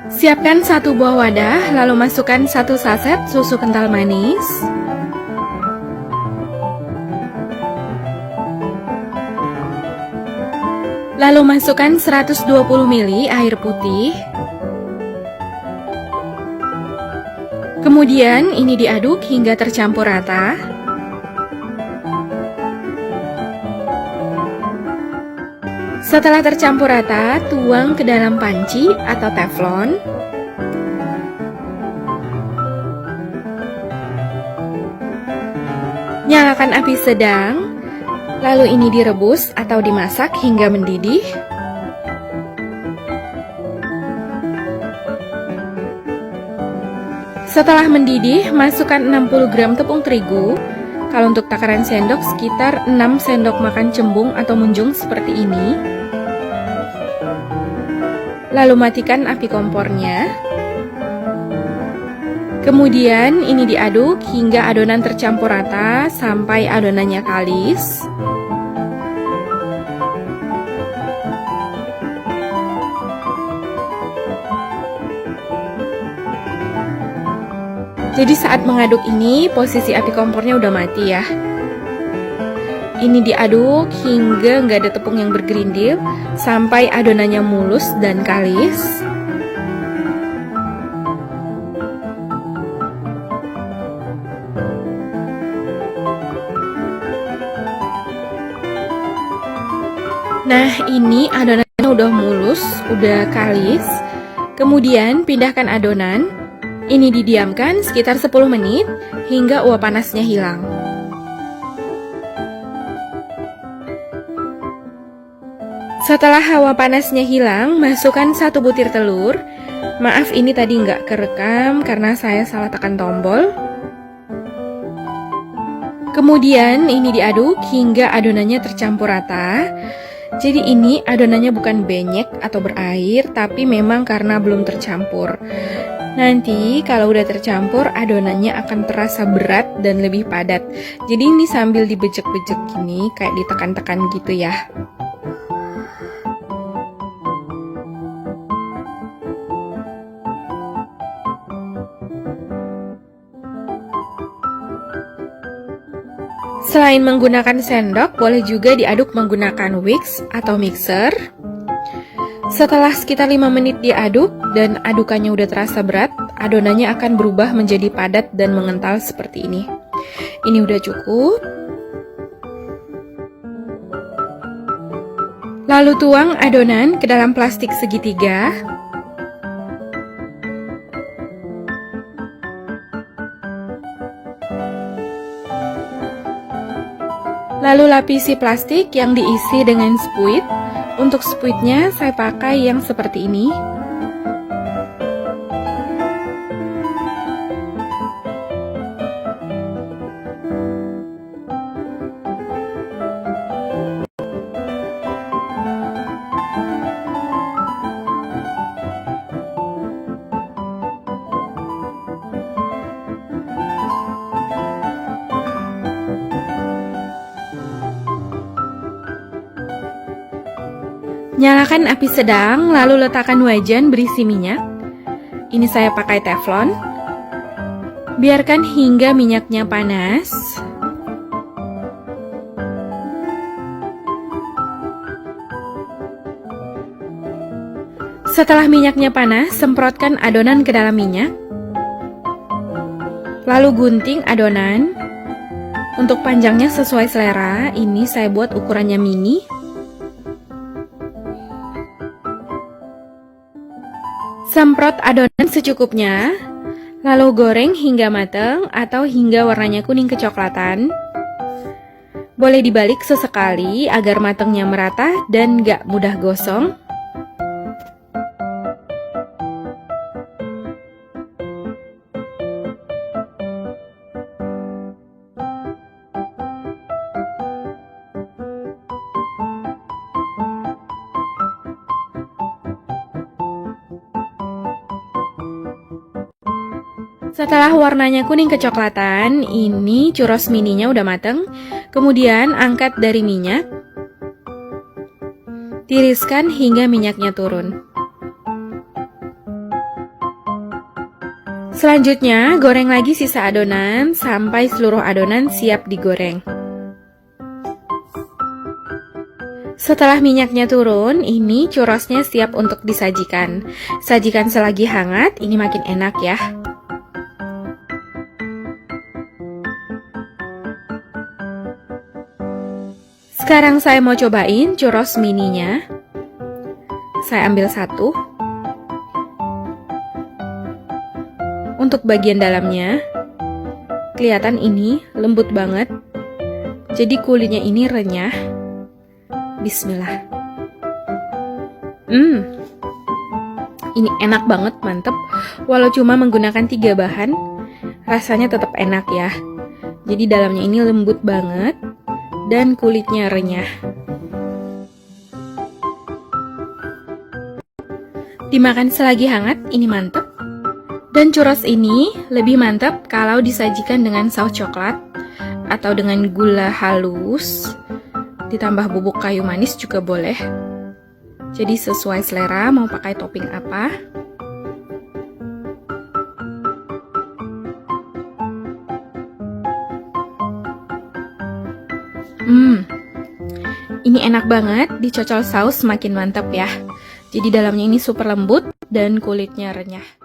Siapkan satu buah wadah, lalu masukkan 1 saset susu kental manis. Lalu masukkan 120 ml air putih. Kemudian ini diaduk hingga tercampur rata. Setelah tercampur rata, tuang ke dalam panci atau teflon. Nyalakan api sedang, lalu ini direbus atau dimasak hingga mendidih. Setelah mendidih, masukkan 60 gram tepung terigu. Kalau untuk takaran sendok, sekitar 6 sendok makan cembung atau munjung seperti ini. Lalu matikan api kompornya. Kemudian ini diaduk hingga adonan tercampur rata sampai adonannya kalis. Jadi saat mengaduk ini posisi api kompornya udah mati ya. Ini diaduk hingga nggak ada tepung yang bergerindil sampai adonannya mulus dan kalis. Nah, ini adonannya udah mulus, udah kalis. Kemudian pindahkan adonan. Ini didiamkan sekitar 10 menit hingga uap panasnya hilang. Setelah hawa panasnya hilang, masukkan 1 butir telur. Maaf ini tadi nggak kerekam karena saya salah tekan tombol. Kemudian ini diaduk hingga adonannya tercampur rata. Jadi ini adonannya bukan benyek atau berair, tapi memang karena belum tercampur. Nanti kalau udah tercampur, adonannya akan terasa berat dan lebih padat. Jadi ini sambil dibejek-bejek gini, kayak ditekan-tekan gitu ya. Selain menggunakan sendok, boleh juga diaduk menggunakan whisk atau mixer. Setelah sekitar 5 menit diaduk dan adukannya udah terasa berat, adonannya akan berubah menjadi padat dan mengental seperti ini. Ini udah cukup. Lalu tuang adonan ke dalam plastik segitiga. Lalu lapisi plastik yang diisi dengan spuit. Untuk spuitnya saya pakai yang seperti ini. Nyalakan api sedang, lalu letakkan wajan berisi minyak. Ini saya pakai teflon. Biarkan hingga minyaknya panas. Setelah minyaknya panas, semprotkan adonan ke dalam minyak. Lalu gunting adonan. Untuk panjangnya sesuai selera, ini saya buat ukurannya mini. Semprot adonan secukupnya, lalu goreng hingga matang atau hingga warnanya kuning kecoklatan. Boleh dibalik sesekali agar matangnya merata dan gak mudah gosong. Setelah warnanya kuning kecoklatan, ini churros mininya udah mateng. Kemudian angkat dari minyak. Tiriskan hingga minyaknya turun. Selanjutnya, goreng lagi sisa adonan sampai seluruh adonan siap digoreng. Setelah minyaknya turun, ini churrosnya siap untuk disajikan. Sajikan selagi hangat, ini makin enak ya. Sekarang saya mau cobain churros mininya. Saya ambil satu. Untuk bagian dalamnya, kelihatan ini lembut banget. Jadi kulitnya ini renyah. Bismillah. Ini enak banget, mantep. Walau cuma menggunakan 3 bahan, rasanya tetap enak ya. Jadi dalamnya ini lembut banget dan kulitnya renyah. Dimakan selagi hangat, ini mantep. Dan churros ini lebih mantap kalau disajikan dengan saus coklat atau dengan gula halus, ditambah bubuk kayu manis juga boleh. Jadi sesuai selera mau pakai topping apa. Ini enak banget, dicocol saus semakin mantap ya. Jadi dalamnya ini super lembut dan kulitnya renyah.